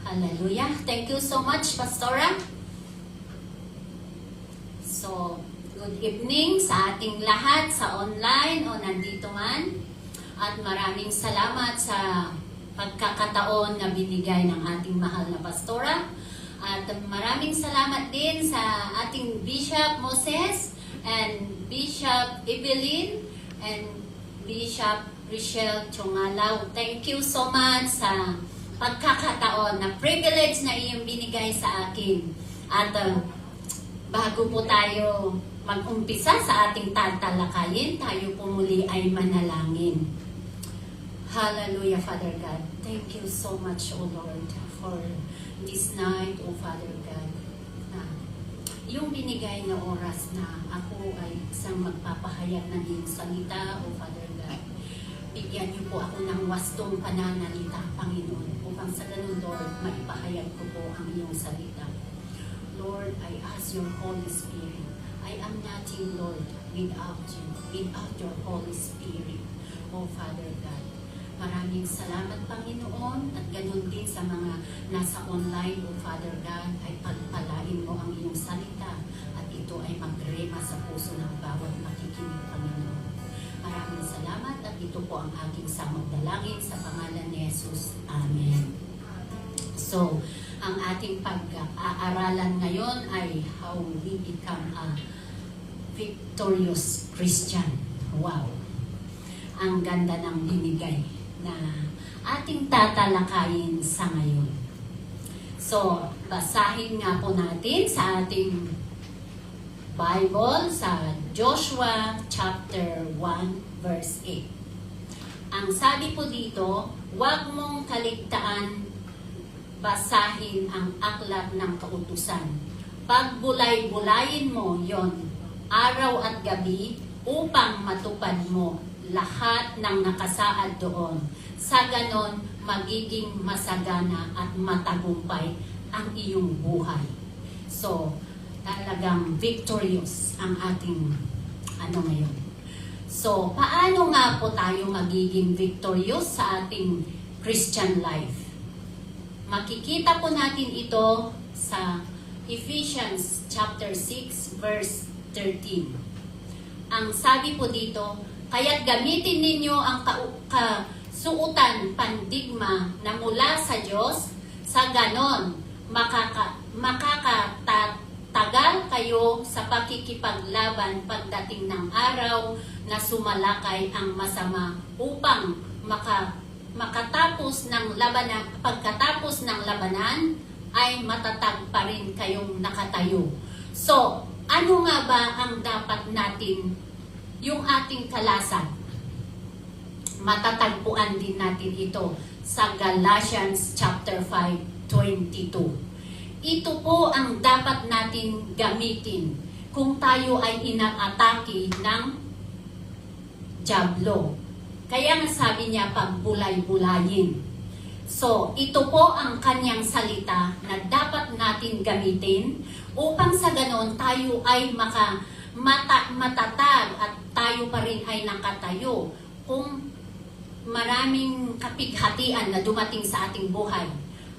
Hallelujah. Thank you so much, Pastora. So, good evening sa ating lahat sa online o nandito man. At maraming salamat sa pagkakataon na binigay ng ating mahal na Pastora. At maraming salamat din sa ating Bishop Moses and Bishop Evelyn and Bishop Richelle Chongalaw. Thank you so much sa pagkakataon na privilege na iyong binigay sa akin. At bago po tayo mag-umpisa sa ating tatalakayin, tayo po muli ay manalangin. Hallelujah, Father God. Thank you so much, O Lord, for this night, O Father God. Yung binigay na oras na ako ay isang magpapahayag ng iyong salita, O Father God. Bigyan niyo po ako ng wastong pananalita, Panginoon, upang sa ganun, Lord, maipahayag ko po ang iyong salita. Lord, I ask your Holy Spirit. I am nothing, Lord, without you, without your Holy Spirit, O Father God. Maraming salamat, Panginoon, at ganun din sa mga nasa online, O Father God, ay pagpalain mo ang iyong salita at ito ay magrema sa puso ng bawat makikinig, Panginoon. Maraming salamat at ito po ang aking samagdalangin sa pangalan ni Jesus. Amen. So, ang ating pag-aaralan ngayon ay how we become a victorious Christian. Wow! Ang ganda ng binigay na ating tatalakayin sa ngayon. So, basahin nga po natin sa ating Bible sa Joshua chapter 1 verse 8. Ang sabi po dito, huwag mong kaligtaan basahin ang aklat ng kautusan. Pagbulay-bulayin mo yon araw at gabi upang matupad mo lahat ng nakasaad doon. Sa ganon, magiging masagana at matagumpay ang iyong buhay. So, talagang victorious ang ating ngayon. So, paano nga po tayo magiging victorious sa ating Christian life? Makikita po natin ito sa Ephesians chapter 6 verse 13. Ang sabi po dito, kaya't gamitin ninyo ang kasuutan pandigma na mula sa Diyos, sa ganon makakatagal kayo sa pakikipaglaban pagdating ng araw na sumalakay ang masama upang pagkatapos ng labanan ay matatag pa rin kayong nakatayo. So, ano nga ba ang dapat natin, yung ating kalasan? Matatagpuan din natin ito sa Galatians chapter 5:22. Ito po ang dapat natin gamitin kung tayo ay inaatake ng dyablo. Kaya nga sabi niya, pagbulay-bulayin. So, ito po ang kanyang salita na dapat natin gamitin upang sa ganon tayo ay matatag at tayo pa rin ay nakatayo kung maraming kapighatian na dumating sa ating buhay.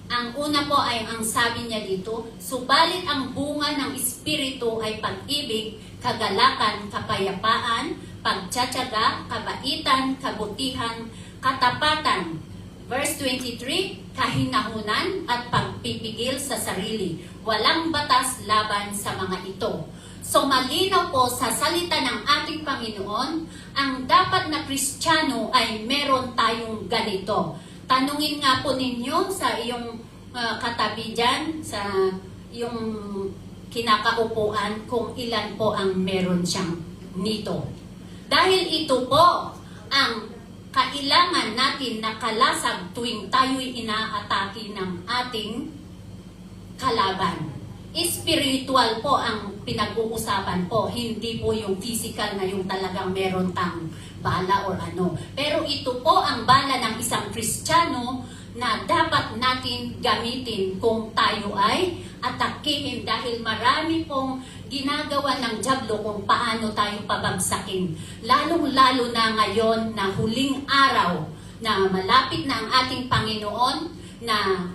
Ang una po ay ang sabi niya dito, subalit ang bunga ng Espiritu ay pag-ibig, kagalakan, kapayapaan, pagtsatsaga, kabaitan, kabutihan, katapatan. Verse 23, kahinahunan at pagpipigil sa sarili. Walang batas laban sa mga ito. So malinaw po sa salita ng ating Panginoon, ang dapat na Kristiyano ay meron tayong ganito. Tanungin nga po ninyo sa iyong katabi dyan, sa iyong kinakaupuan, kung ilan po ang meron siyang nito. Dahil ito po ang kailangan natin na kalasag tuwing tayo'y inaatake ng ating kalaban. Spiritual po ang pinag-uusapan po, hindi po yung physical na yung talagang meron tang bala or ano. Pero ito po ang bala ng isang Kristiyano na dapat natin gamitin kung tayo ay atakihin dahil marami pong ginagawa ng dyablo kung paano tayo pabagsakin. Lalong-lalo na ngayon na huling araw na malapit na ang ating Panginoon na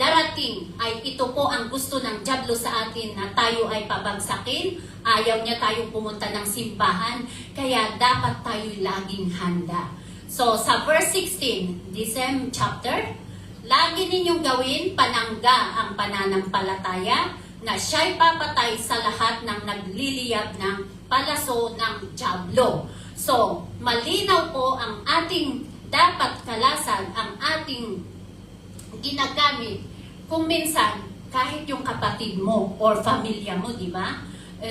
darating ay ito po ang gusto ng dyablo sa atin, na tayo ay pabagsakin. Ayaw niya tayong pumunta ng simbahan, kaya dapat tayo laging handa. So sa verse 16, the same chapter, lagi ninyong gawin panangga ang pananampalataya, na siya'y papatay sa lahat ng nagliliyab ng palaso ng dyablo. So malinaw po ang ating dapat kalasan, ang ating ginagamit. Kung minsan, kahit yung kapatid mo or pamilya mo, di ba?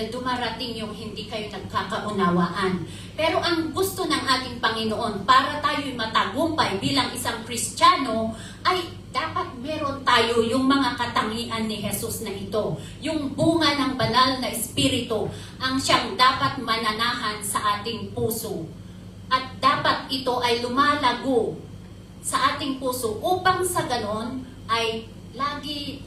Dumarating yung hindi kayo nagkakaunawaan. Pero ang gusto ng ating Panginoon, para tayo'y matagumpay bilang isang Kristiyano, ay dapat meron tayo yung mga katangian ni Jesus na ito. Yung bunga ng banal na Espiritu, ang siyang dapat mananahan sa ating puso. At dapat ito ay lumalago sa ating puso upang sa ganon ay lagi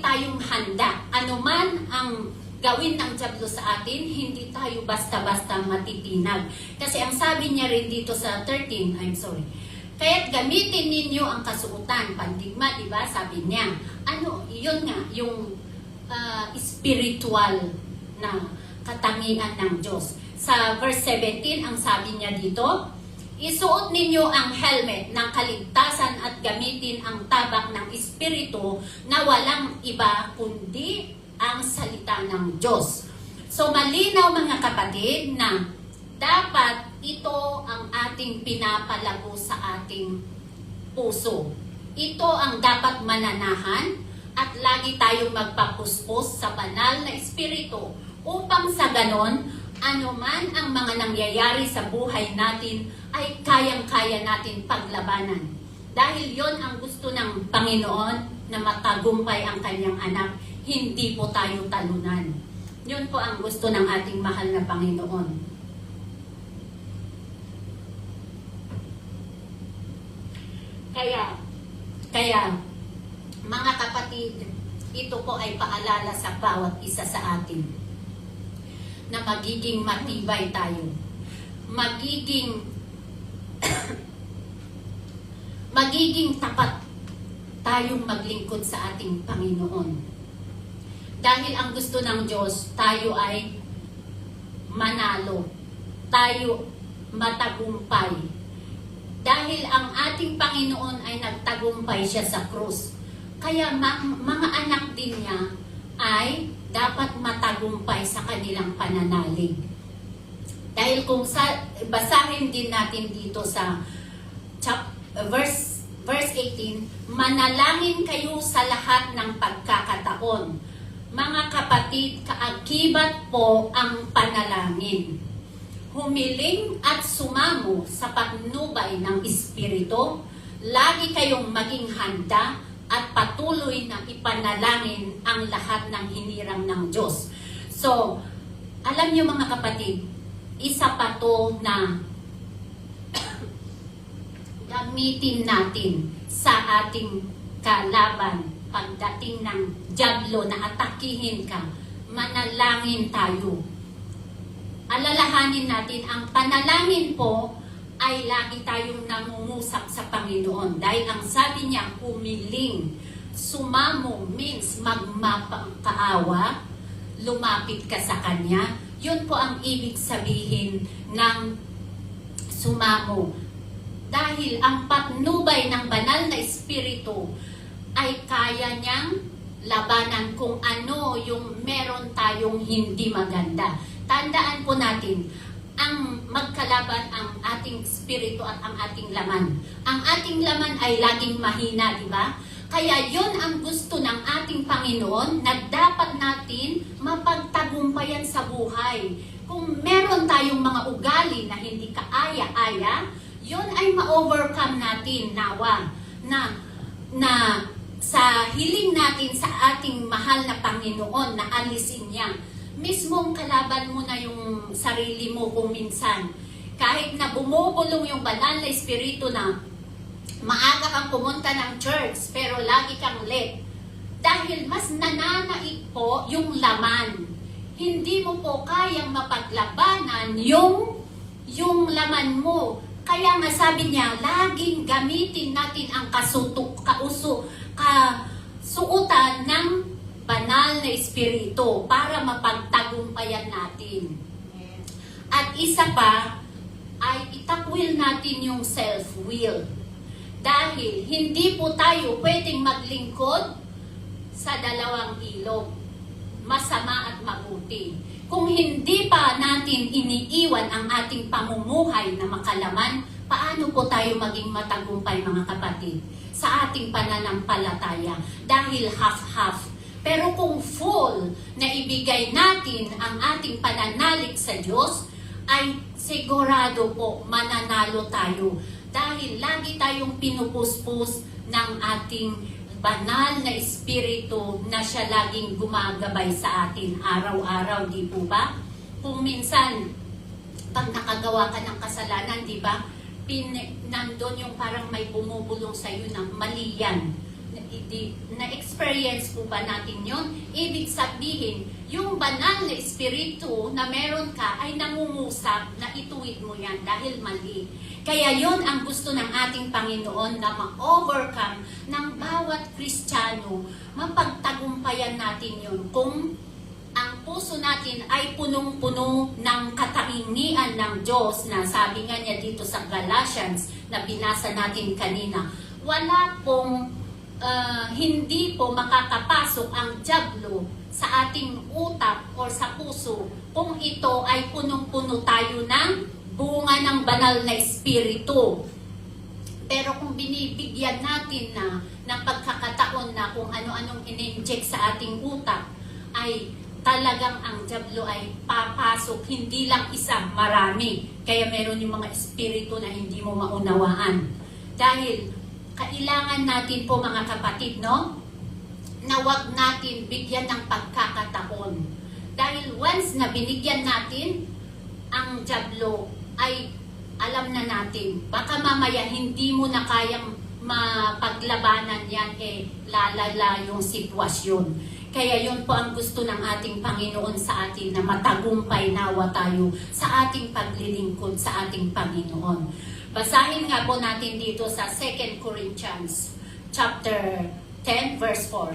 tayong handa. Ano man ang gawin ng dyablo sa atin, hindi tayo basta-basta matitinag. Kasi ang sabi niya rin dito sa 13, kaya't gamitin ninyo ang kasuotan, pandigma, di ba? Sabi niya. Ano, yun nga, yung spiritual na katangian ng Diyos. Sa verse 17, ang sabi niya dito, isuot ninyo ang helmet ng kaligtasan at gamitin ang tabak ng Espiritu na walang iba kundi ang salita ng Diyos. So malinaw mga kapatid na dapat ito ang ating pinapalago sa ating puso. Ito ang dapat mananahan at lagi tayong magpapuspos sa banal na Espiritu upang sa ganon, anuman ang mga nangyayari sa buhay natin ay kayang-kaya natin paglabanan. Dahil yon ang gusto ng Panginoon, na matagumpay ang kanyang anak, hindi po tayo talunan. Yun po ang gusto ng ating mahal na Panginoon. Kaya, mga kapatid, ito po ay paalala sa bawat isa sa atin na magiging matibay tayo. Magiging tapat tayong maglingkod sa ating Panginoon. Dahil ang gusto ng Diyos, tayo ay manalo. Tayo matagumpay. Dahil ang ating Panginoon ay nagtagumpay siya sa krus. Kaya mga anak din niya ay dapat matagumpay sa kanilang pananalig. Dahil kung basahin din natin dito sa verse 18, manalangin kayo sa lahat ng pagkakataon. Mga kapatid, kaakibat po ang panalangin. Humiling at sumamo sa patnubay ng Espiritu, lagi kayong maging handa at patuloy na ipanalangin ang lahat ng hinirang ng Diyos. So, alam niyo mga kapatid, isa pa to na gamitin natin sa ating kalaban pagdating ng dyablo na atakihin ka. Manalangin tayo. Alalahanin natin, ang panalangin po ay lagi tayong nangungusap sa Panginoon. Dahil ang sabi niya, humiling, sumamo means magmapakaawa, lumapit ka sa Kanya. Yun po ang ibig sabihin ng sumamo. Dahil ang patnubay ng banal na Espiritu ay kaya niyang labanan kung ano yung meron tayong hindi maganda. Tandaan po natin, ang magkalaban ang ating spirito at ang ating laman. Ang ating laman ay laging mahina, di ba? Kaya yon ang gusto ng ating Panginoon na dapat natin mapagtagumpayan sa buhay. Kung meron tayong mga ugali na hindi kaaya-aya, yon ay ma-overcome natin nawa na sa hiling natin sa ating mahal na Panginoon na alisin niya. Mismong kalaban mo na yung sarili mo kung minsan. Kahit na bumubulong yung banal na Espiritu na maaga kang pumunta ng church pero lagi kang late. Dahil mas nananaig po yung laman. Hindi mo po kayang mapaglabanan yung laman mo. Kaya nga sabi niya, laging gamitin natin ang ng banal na espiritu para mapagtagumpayan natin. At isa pa, ay itakwil natin yung self-will. Dahil hindi po tayo pwedeng maglingkod sa dalawang ilog, masama at mabuti. Kung hindi pa natin iniiwan ang ating pamumuhay na makalaman, paano po tayo maging matagumpay mga kapatid sa ating pananampalataya? Dahil half-half. Pero kung full na ibigay natin ang ating pananalig sa Diyos, ay sigurado po mananalo tayo. Dahil lagi tayong pinupuspos ng ating banal na espiritu na siya laging gumagabay sa atin araw-araw, di po ba? Kung minsan, pag nakagawa ka ng kasalanan, di ba? Nandun yung parang may bumubulong sa iyo ng mali yan. Na-experience po ba natin yon? Ibig sabihin, yung banal na espiritu na meron ka ay nangungusap na ituwid mo yan dahil mali. Kaya yon ang gusto ng ating Panginoon na ma-overcome ng bawat Kristiyano. Mapagtagumpayan natin yon kung ang puso natin ay punong-puno ng katangian ng Diyos na sabi nga niya dito sa Galatians na binasa natin kanina. Wala pong hindi po makakapasok ang dyablo sa ating utak o sa puso kung ito ay punong-puno tayo ng bunga ng banal na espiritu. Pero kung binibigyan natin na ng pagkakataon na kung ano-anong in-inject sa ating utak, ay talagang ang dyablo ay papasok, hindi lang isa, marami. Kaya meron yung mga espiritu na hindi mo maunawaan. Dahil kailangan natin po mga kapatid, no? Na wag natin bigyan ng pagkakataon. Dahil once na binigyan natin, ang dyablo ay alam na natin. Baka mamaya hindi mo na kayang mapaglabanan yan, lalala yung sitwasyon. Kaya yun po ang gusto ng ating Panginoon sa atin, na matagumpay nawa tayo sa ating paglilingkod sa ating Panginoon. Basahin nga po natin dito sa 2 Corinthians chapter 10 verse 4.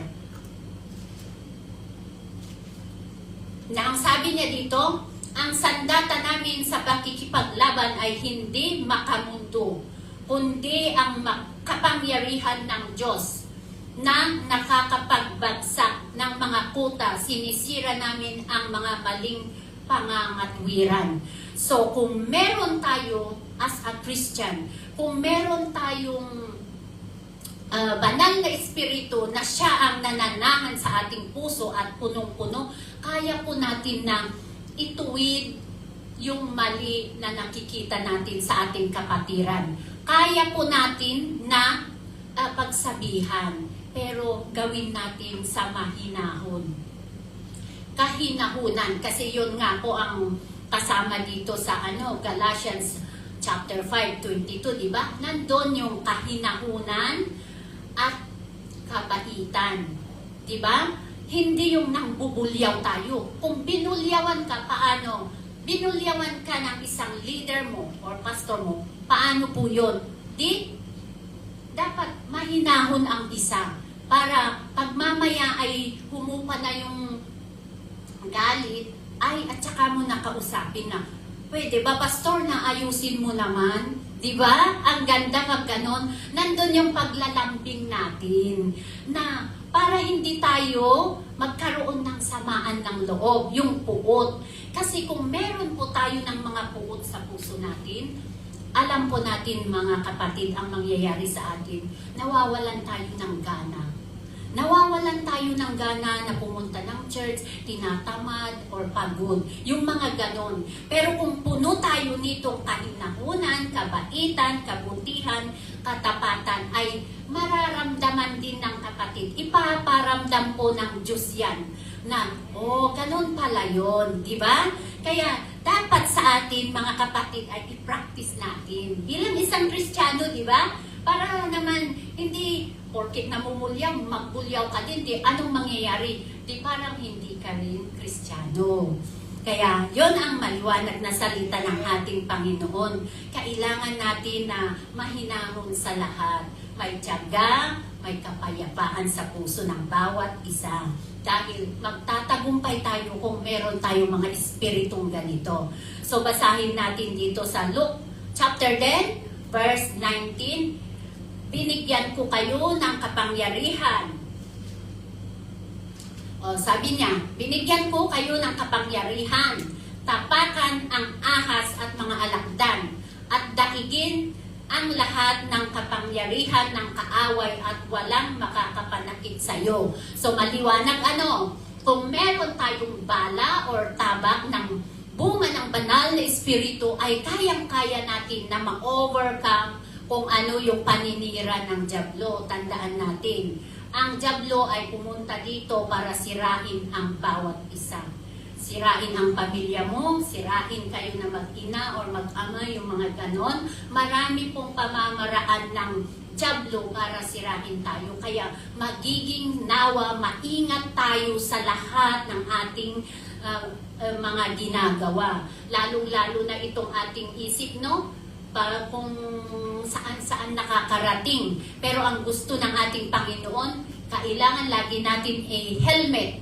Na ang sabi niya dito, ang sandata namin sa pakikipaglaban ay hindi makamundo, kundi ang kapangyarihan ng Diyos na nakakapagbagsak ng mga kuta. Sinisira namin ang mga maling pangangatwiran. So kung meron tayo as a Christian, kung meron tayong banal na espiritu na siya ang nananahan sa ating puso at punong-puno, kaya po natin na ituwid yung mali na nakikita natin sa ating kapatiran. Kaya po natin na pagsabihan, pero gawin natin sa mahinahon. Kahinahunan, kasi yun nga po ang kasama dito sa Galatians chapter 5:22, di ba? Nandun yung kahinahunan at kabaitan, di ba? Hindi yung nangbubulyaw tayo. Kung binulyawan ka, paano? Binulyawan ka ng isang leader mo or pastor mo, paano po yun? Dapat mahinahon ang isa para pag mamaya ay humupa na yung galit, ay at saka mo nakausapin na, pwede ba pastor na ayusin mo naman? Diba? Ang ganda pag ganon. Nandun yung paglalambing natin na para hindi tayo magkaroon ng samaan ng loob, yung puot. Kasi kung meron po tayo ng mga puot sa puso natin, alam po natin mga kapatid ang mangyayari sa atin. Nawawalan tayo ng gana. Nawawalan tayo ng gana na pumunta ng church, tinatamad, or pagod. Yung mga ganon. Pero kung puno tayo nitong kahinahunan, kabaitan, kabutihan, katapatan, ay mararamdaman din ng kapatid. Ipaparamdam po ng Diyos yan. Na, ganon pala yun. Diba? Kaya, dapat sa atin, mga kapatid, ay i-practice natin. Bilang isang Kristiyano, diba? Para naman, hindi, porkit namumulyaw, magbulyaw ka din, di, anong mangyayari? Di parang hindi ka rin Kristiyano. Kaya, yon ang maliwanag na salita ng ating Panginoon. Kailangan natin na mahinahon sa lahat. May tiyaga, may kapayapaan sa puso ng bawat isa. Dahil magtatagumpay tayo kung meron tayong mga espiritong ganito. So basahin natin dito sa Luke chapter 10, verse 19. Binigyan ko kayo ng kapangyarihan. Sabi niya, binigyan ko kayo ng kapangyarihan, tapakan ang ahas at mga alakdan, at daigin ang lahat ng kapangyarihan ng kaaway at walang makakapanakit sa iyo. So maliwanag kung meron tayong bala or tabak ng bunga ng banal na espiritu, ay kayang-kaya natin na ma-overcome kung ano yung paninira ng dyablo. Tandaan natin, ang dyablo ay pumunta dito para sirain ang bawat isa. Sirain ang pamilya mo, sirain kayo na mag-ina or mag-ama, yung mga ganon. Marami pong pamamaraan ng dyablo para sirain tayo. Kaya magiging nawa, maingat tayo sa lahat ng ating mga ginagawa. Lalong-lalo na itong ating isip, para kung saan-saan nakakarating. Pero ang gusto ng ating Panginoon, kailangan lagi natin helmet.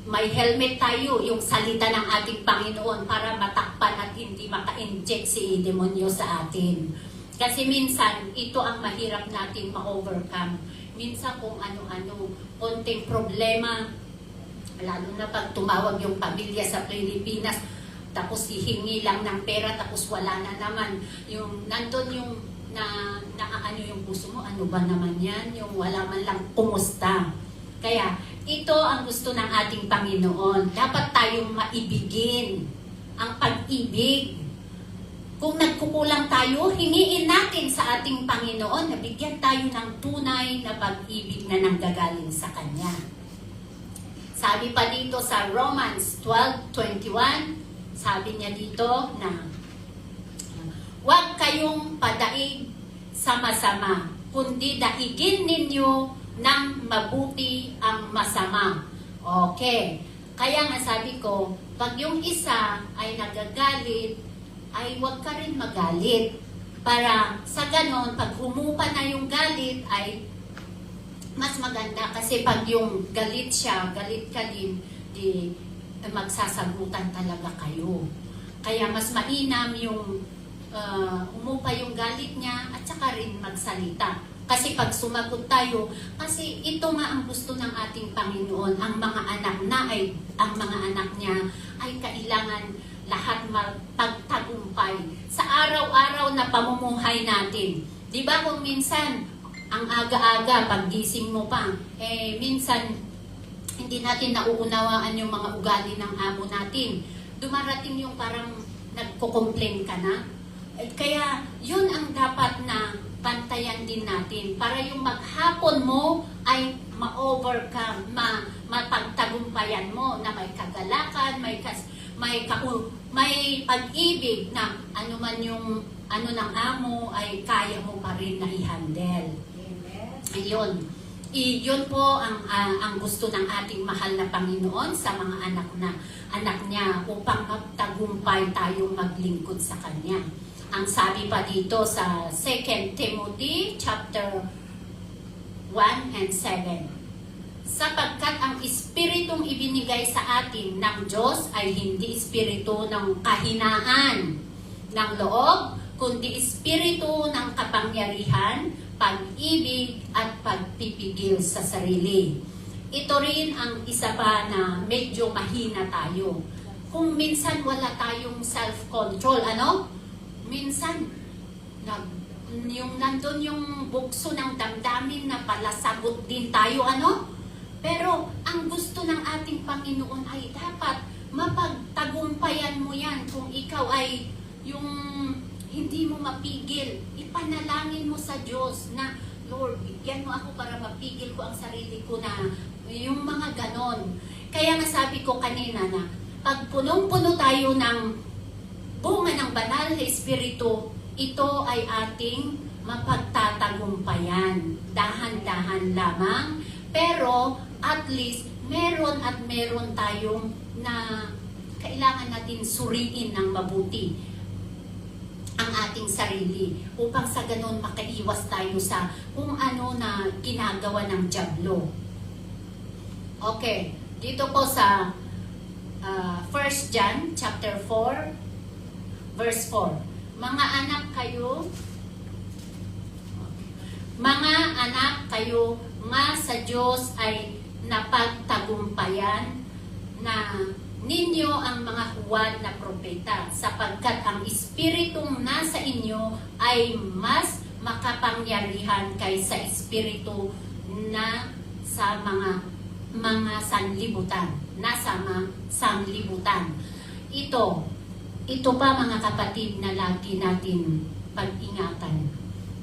May helmet tayo, yung salita ng ating Panginoon, para matakpan at hindi maka-inject si demonyo sa atin. Kasi minsan, ito ang mahirap natin ma-overcome. Minsan kung ano-ano, konting problema, lalo na pag tumawag yung pamilya sa Pilipinas, tapos hihingi lang ng pera, tapos wala na naman. Yung nandun yung ano yung puso mo, ano ba naman yan? Yung wala man lang kumusta. Kaya ito ang gusto ng ating Panginoon. Dapat tayong maibigin ang pag-ibig. Kung nagkukulang tayo, hingiin natin sa ating Panginoon na bigyan tayo ng tunay na pag-ibig na nanggagaling sa Kanya. Sabi pa dito sa Romans 12:21, sabi niya dito na huwag kayong padaig sa masama, kundi daigin ninyo ng mabuti ang masama. Okay. Kaya nga sabi ko, pag yung isa ay nagagalit, ay huwag ka rin magalit. Para sa ganon, pag humupa na yung galit, ay mas maganda. Kasi pag yung galit siya, galit ka din, di magsasagutan talaga kayo. Kaya mas mainam yung umupa yung galit niya at saka rin magsalita. Kasi pag sumagot tayo, kasi ito nga ang gusto ng ating Panginoon, ang mga anak niya ay kailangan lahat magpagtagumpay sa araw-araw na pamumuhay natin. Di ba kung minsan, ang aga-aga, paggising mo pa, minsan, hindi natin nauunawaan yung mga ugali ng amo natin. Dumarating yung parang nagko-complain ka na. Kaya yun ang dapat na bantayan din natin para yung maghapon mo ay ma-overcome, mapagtagumpayan mo na may kagalakan, may pag-ibig na ano man yung ano ng amo ay kaya mo pa rin na i-handle. Ayun. Yun po ang gusto ng ating mahal na Panginoon sa mga anak niya upang magtagumpay tayong maglingkod sa Kanya. Ang sabi pa dito sa 2 Timothy chapter 1 and 7. Sapagkat ang espiritong ibinigay sa atin ng Diyos ay hindi espiritu ng kahinaan ng loob, kundi espiritu ng kapangyarihan, pag-ibig at pagpipigil sa sarili. Ito rin ang isa pa na medyo mahina tayo. Kung minsan wala tayong self-control, minsan yung nandun yung bukso ng damdamin na palasagot din tayo, Pero ang gusto ng ating Panginoon ay dapat mapagtagumpayan mo yan. Kung ikaw ay yung hindi mo mapigil, ipanalangin mo sa Diyos na, Lord, bigyan mo ako para mapigil ko ang sarili ko na yung mga ganon. Kaya nasabi ko kanina na pag punong-puno tayo ng bunga ng banal na espiritu, ito ay ating mapagtatagumpayan. Dahan-dahan lamang, pero at least meron tayong na kailangan natin suriin ng mabuti. ang ating sarili upang sa ganun makaiwas tayo sa kung ano na ginagawa ng dyablo. Okay, dito po sa 1 John chapter 4 verse 4. Mga anak kayo nga sa Diyos ay napagtagumpayan na ninyo ang mga huwad na propeta, sapagkat ang Espiritong nasa inyo ay mas makapangyarihan kaysa Espiritu na sa mga sanlibutan, nasa mga sanlibutan. Ito pa mga kapatid na lagi natin pag-ingatan.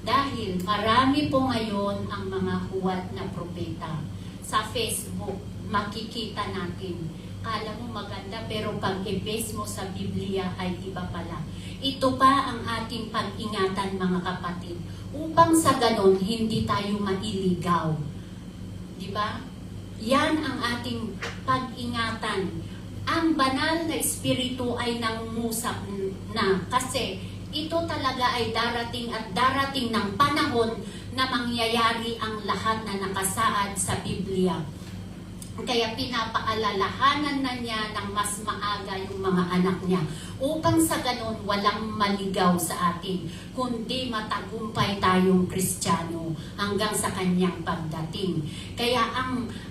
Dahil marami po ngayon ang mga huwad na propeta. Sa Facebook, makikita natin. Kala mo maganda pero pag i-base mo sa Biblia ay iba pala. Ito pa ang ating pag-ingatan mga kapatid. Upang sa ganon, hindi tayo mailigaw. Di ba? Yan ang ating pag-ingatan. Ang banal na espiritu ay nangungusap na kasi ito talaga ay darating at darating ng panahon na mangyayari ang lahat na nakasaad sa Biblia. Kaya pinapaalalahanan na niya ng mas maaga yung mga anak niya upang sa ganon walang maligaw sa atin, kundi matagumpay tayong Kristiyano hanggang sa kanyang pagdating. Kaya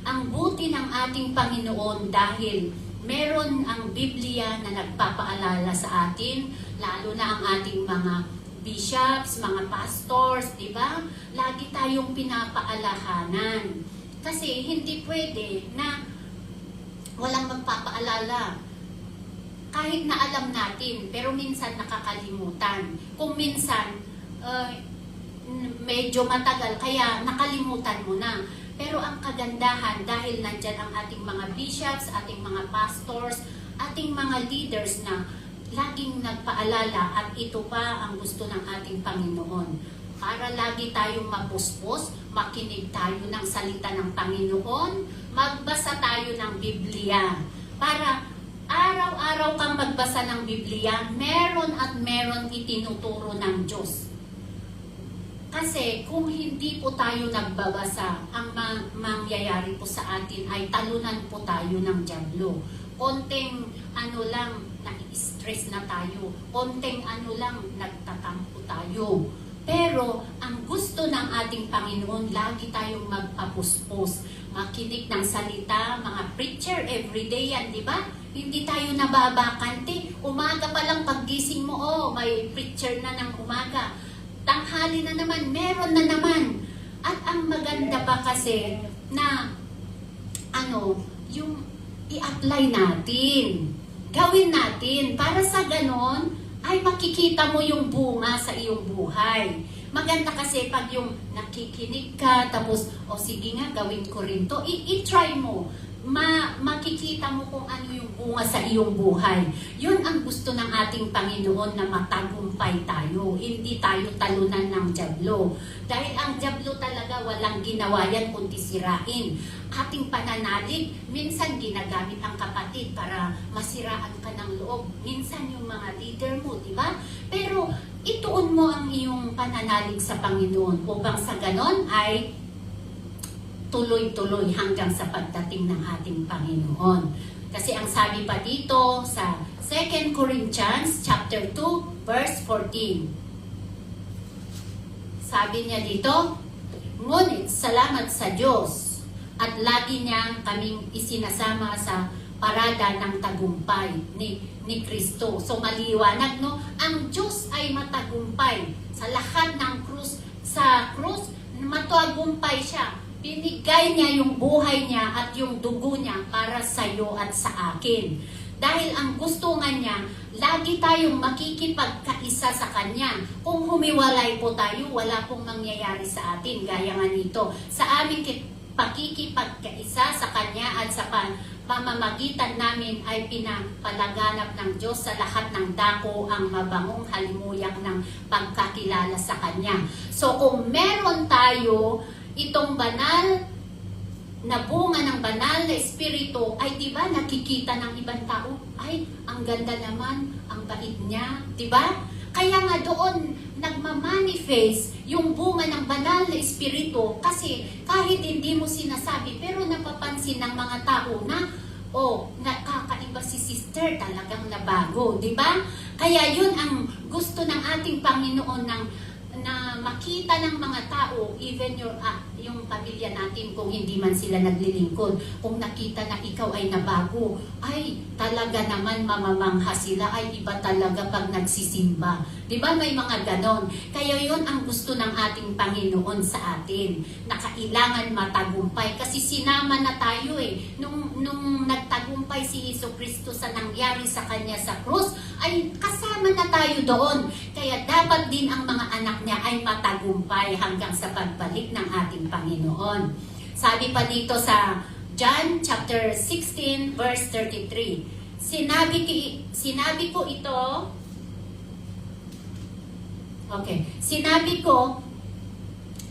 ang buti ng ating Panginoon dahil meron ang Biblia na nagpapaalala sa atin, lalo na ang ating mga bishops, mga pastors, di ba? Lagi tayong pinapaalahanan. Kasi hindi pwede na walang magpapaalala. Kahit na alam natin, pero minsan nakakalimutan. Kung minsan, medyo matagal, kaya nakalimutan mo na. Pero ang kagandahan, dahil nandyan ang ating mga bishops, ating mga pastors, ating mga leaders na laging nagpaalala at ito pa ang gusto ng ating Panginoon. Para lagi tayong mapuspos, makinig tayo ng salita ng Panginoon, magbasa tayo ng Biblia. Para araw-araw kang magbasa ng Biblia, meron at meron itinuturo ng Diyos. Kasi kung hindi po tayo nagbabasa, ang mangyayari po sa atin ay talunan po tayo ng dyablo. Konting lang, nai-stress na tayo. Konting lang, nagtatampo tayo. Pero ang gusto ng ating Panginoon, lagi tayong magpapuspos, makinig ng salita, mga preacher, everyday yan, di ba? Hindi tayo nababakante. Umaga pa lang paggising mo, may preacher na ng umaga. Tanghali na naman, meron na naman. At ang maganda pa kasi na yung i-apply natin. Gawin natin para sa ganon ay makikita mo yung bunga sa iyong buhay. Maganda kasi pag yung nakikinig ka, tapos, sige nga, gawin ko rin to. I-try mo. Makikita mo kung ano yung bunga sa iyong buhay. Yun ang gusto ng ating Panginoon na matagumpay tayo. Hindi tayo talunan ng dyablo. Dahil ang dyablo talaga walang ginawa yan kundi sirain. Ating pananalig, minsan ginagamit ang kapatid para masiraan ka ng loob. Minsan yung mga leader mo, di ba? Pero ituon mo ang iyong pananalig sa Panginoon upang sa ganon ay tuloy-tuloy hanggang sa pagdating ng ating Panginoon. Kasi ang sabi pa dito sa 2 Corinthians chapter 2 verse 14. Sabi niya dito, ngunit salamat sa Diyos at lagi niyang kaming isinasama sa parada ng tagumpay ni Kristo. So maliwanag, no? Ang Diyos ay matagumpay sa lahat ng krus. Sa krus, matagumpay siya. Binigay niya yung buhay niya at yung dugo niya para sa iyo at sa akin. Dahil ang gusto nga niya, lagi tayong makikipagkaisa sa Kanya. Kung humiwalay po tayo, wala pong mangyayari sa atin. Gaya nga nito, sa aming pakikipagkaisa sa Kanya at sa pamamagitan namin ay pinapalaganap ng Diyos sa lahat ng dako ang mabangong halimuyak ng pagkakilala sa Kanya. So kung meron tayo itong banal na bunga ng banal na espiritu, ay diba nakikita ng ibang tao, ay ang ganda naman, ang bait niya, diba? Kaya nga doon nagmamanifest yung bunga ng banal na espiritu kasi kahit hindi mo sinasabi pero napapansin ng mga tao na nakakaiba si sister, talagang nabago, di ba? Kaya yun ang gusto ng ating Panginoon na makita ng mga tao, even yung pamilya natin, kung hindi man sila naglilingkod, kung nakita na ikaw ay nabago, ay talaga naman mamamangha sila, ay iba talaga pag nagsisimba. Di ba may mga ganon? Kaya yun ang gusto ng ating Panginoon sa atin, na kailangan matagumpay. Kasi sinama na tayo nung nagtagumpay si Jesucristo sa nangyari sa Kanya sa krus, ay kasama na tayo doon. Kaya dapat din ang mga anak niya ay matagumpay hanggang sa pagbalik ng ating Panginoon. Sabi pa dito sa John chapter 16 verse 33, sinabi ko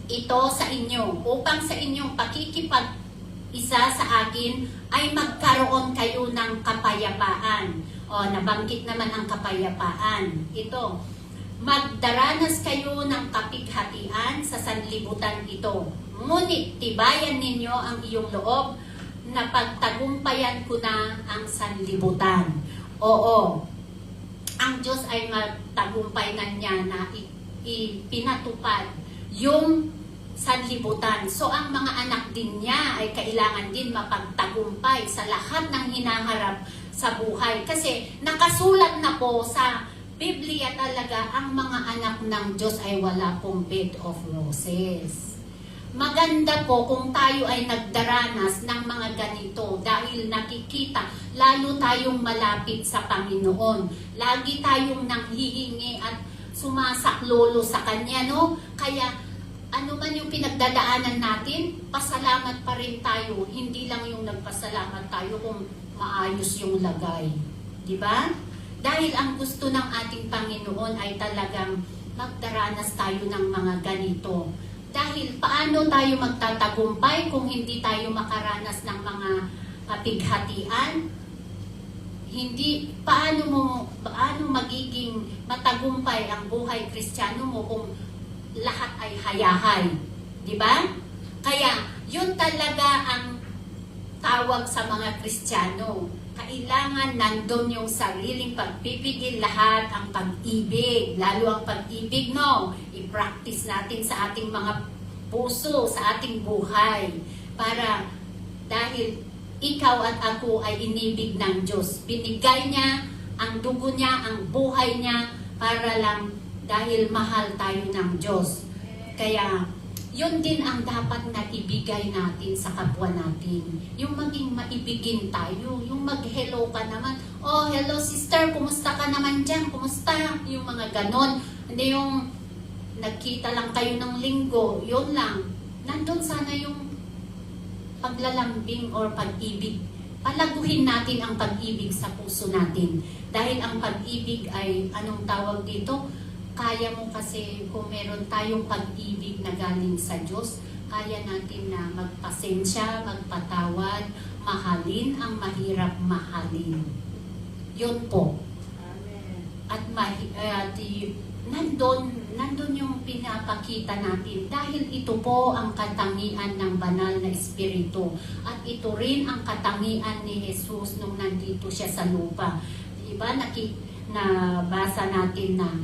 ito sa inyo upang sa inyong pakikipag-isa sa akin ay magkaroon kayo ng kapayapaan. Nabanggit naman ang kapayapaan. Ito, magdaranas kayo ng kapighatian sa sanlibutan ito. Ngunit tibayan ninyo ang iyong loob na pagtagumpayan ko na ang sanlibutan. Oo, ang Diyos ay magtagumpay na niya na ipinatupad yung sanlibutan. So ang mga anak din niya ay kailangan din mapagtagumpay sa lahat ng hinaharap sa buhay. Kasi nakasulat na po sa Biblia talaga, ang mga anak ng Diyos ay wala pong bed of roses. Maganda po kung tayo ay nagdaranas ng mga ganito dahil nakikita, lalo tayong malapit sa Panginoon. Lagi tayong nanghihingi at sumasaklolo sa Kanya, no? Kaya ano man yung pinagdadaanan natin, pasalamat pa rin tayo. Hindi lang yung nagpasalamat tayo kung maayos yung lagay. Di ba? Dahil ang gusto ng ating Panginoon ay talagang magdaranas tayo ng mga ganito. Dahil paano tayo magtatagumpay kung hindi tayo makaranas ng mga kapighatian? Paano magiging matagumpay ang buhay Kristiyano mo kung lahat ay hayahay? Di ba? Kaya yun talaga ang tawag sa mga Kristiyano. Kailangan nandun yung sariling pagpipigil, lahat ang pag-ibig, lalo ang pag-ibig, no? I-practice natin sa ating mga puso, sa ating buhay, para dahil ikaw at ako ay inibig ng Diyos. Binigay niya ang dugo niya, ang buhay niya, para lang dahil mahal tayo ng Diyos. Kaya yun din ang dapat na ibigay natin sa kapwa natin. Yung maging maibigin tayo, yung mag-hello ka naman. Oh, hello sister, kumusta ka naman dyan? Kumusta? Yung mga ganon. Hindi yung nagkita lang kayo ng linggo, yun lang. Nandun sana yung paglalambing or pag-ibig. Palaguhin natin ang pag-ibig sa puso natin. Dahil ang pag-ibig ay, anong tawag dito? Kaya mo kasi kung meron tayong pag-ibig na galing sa Diyos, kaya natin na magpasensya, magpatawad, mahalin ang mahirap mahalin. Yun po. Amen. At nandun yung pinapakita natin dahil ito po ang katangian ng banal na espiritu. At ito rin ang katangian ni Jesus nung nandito siya sa lupa. Diba? Nabasa natin na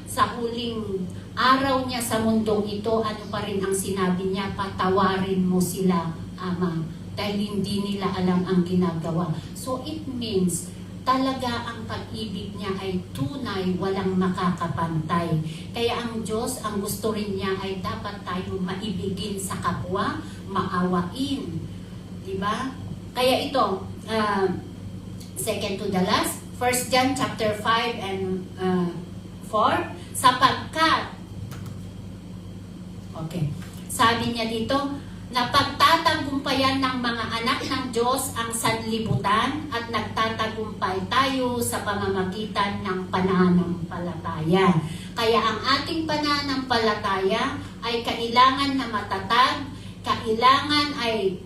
sa huling araw niya sa mundong ito, ano pa rin ang sinabi niya? Patawarin mo sila, Ama, dahil hindi nila alam ang ginagawa. So it means, talaga ang pag-ibig niya ay tunay, walang makakapantay. Kaya ang Diyos, ang gusto rin niya ay dapat tayo maibigin sa kapwa, maawain. Diba? Kaya ito, second to the last, 1 John chapter 5 and 4, sapagkat, sabi niya dito, na pagtatagumpayan ng mga anak ng Diyos ang sanlibutan at nagtatagumpay tayo sa pamamagitan ng pananampalataya. Kaya ang ating pananampalataya ay kailangan na matatag, kailangan ay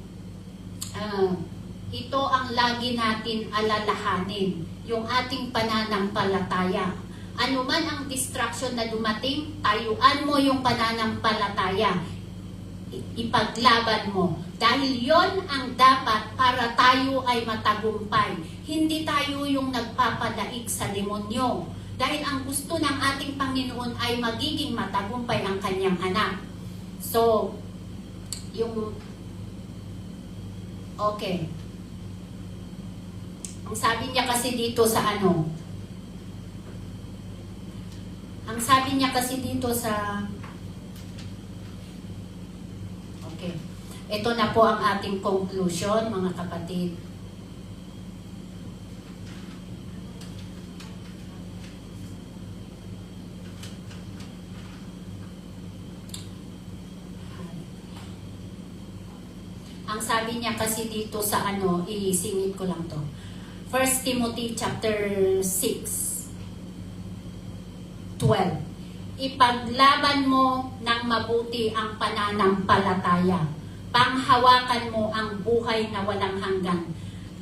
ito ang lagi natin alalahanin, yung ating pananampalataya. Ano man ang distraction na dumating, tayuan mo yung pananampalataya. Ipaglaban mo. Dahil yon ang dapat para tayo ay matagumpay. Hindi tayo yung nagpapadaig sa demonyo. Dahil ang gusto ng ating Panginoon ay magiging matagumpay ang kanyang anak. So, okay. Ang sabi niya kasi dito sa okay. Ito na po ang ating conclusion, mga kapatid. Ang sabi niya kasi dito sa isingit ko lang to. 1 Timothy chapter 6:12. Ipaglaban mo ng mabuti ang pananampalataya. Panghawakan mo ang buhay na walang hanggan.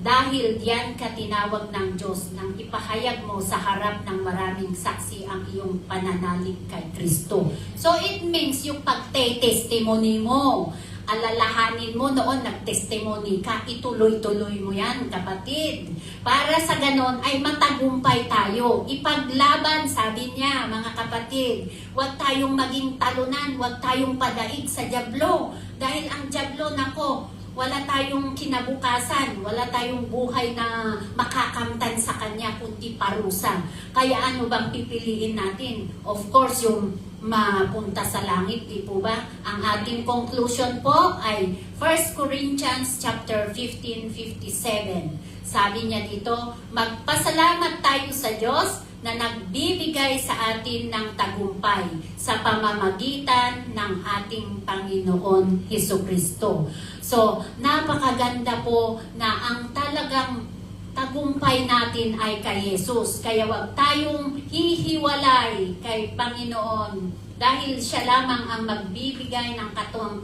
Dahil diyan ka tinawag ng Diyos nang ipahayag mo sa harap ng maraming saksi ang iyong pananalig kay Kristo. So it means yung pagte-testimony mo, alalahanin mo noon nag-testimony ka, ituloy-tuloy mo yan, kapatid. Para sa ganon ay matagumpay tayo. Ipaglaban, sabi niya, mga kapatid. Huwag tayong maging talunan, huwag tayong padaig sa dyablo. Dahil ang dyablo, nako, wala tayong kinabukasan, wala tayong buhay na makakamtan sa kanya kundi parusa. Kaya ano bang pipiliin natin? Of course, yung mapunta sa langit, di po ba? Ang ating conclusion po ay 1 Corinthians chapter 15:57. Sabi niya dito, magpasalamat tayo sa Diyos na nagbibigay sa atin ng tagumpay sa pamamagitan ng ating Panginoon Hesukristo. So, napakaganda po na ang talagang tagumpay natin ay kay Jesus. Kaya wag tayong hihiwalay kay Panginoon dahil siya lamang ang magbibigay ng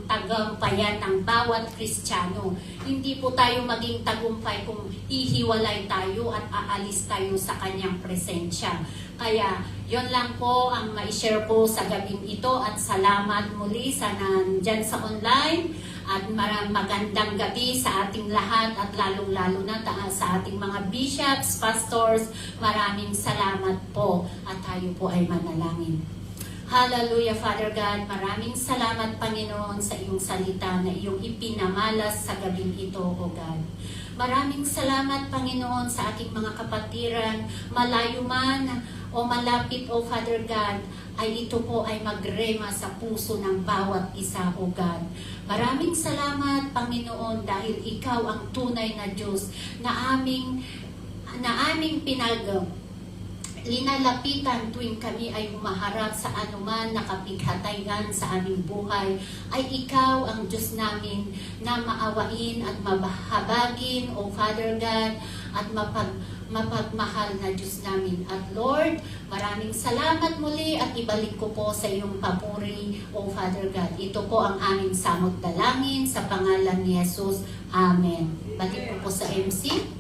tagumpayan ng bawat Kristiyano. Hindi po tayo maging tagumpay kung hihiwalay tayo at aalis tayo sa kanyang presensya. Kaya yon lang po ang ma-share po sa gabing ito at salamat muli sa nandyan sa online. At magandang gabi sa ating lahat at lalong-lalo na sa ating mga bishops, pastors. Maraming salamat po at tayo po ay manalangin. Hallelujah, Father God. Maraming salamat, Panginoon, sa iyong salita na iyong ipinamalas sa gabing ito, O God. Maraming salamat, Panginoon, sa ating mga kapatiran, malayo man o malapit, O Father God, ay ito po ay magrema sa puso ng bawat isa, O God. Maraming salamat, Panginoon, dahil ikaw ang tunay na Diyos na aming linalapitan tuwing kami ay humaharap sa anuman na kapighatayan sa aming buhay, ay ikaw ang Diyos namin na maawain at mabahabagin, O Father God, at mapagmahal na Diyos namin. At Lord, maraming salamat muli at ibalik ko po sa iyong papuri, O Father God. Ito po ang aming samot dalangin sa pangalan ni Jesus. Amen. Balik ko po sa MC.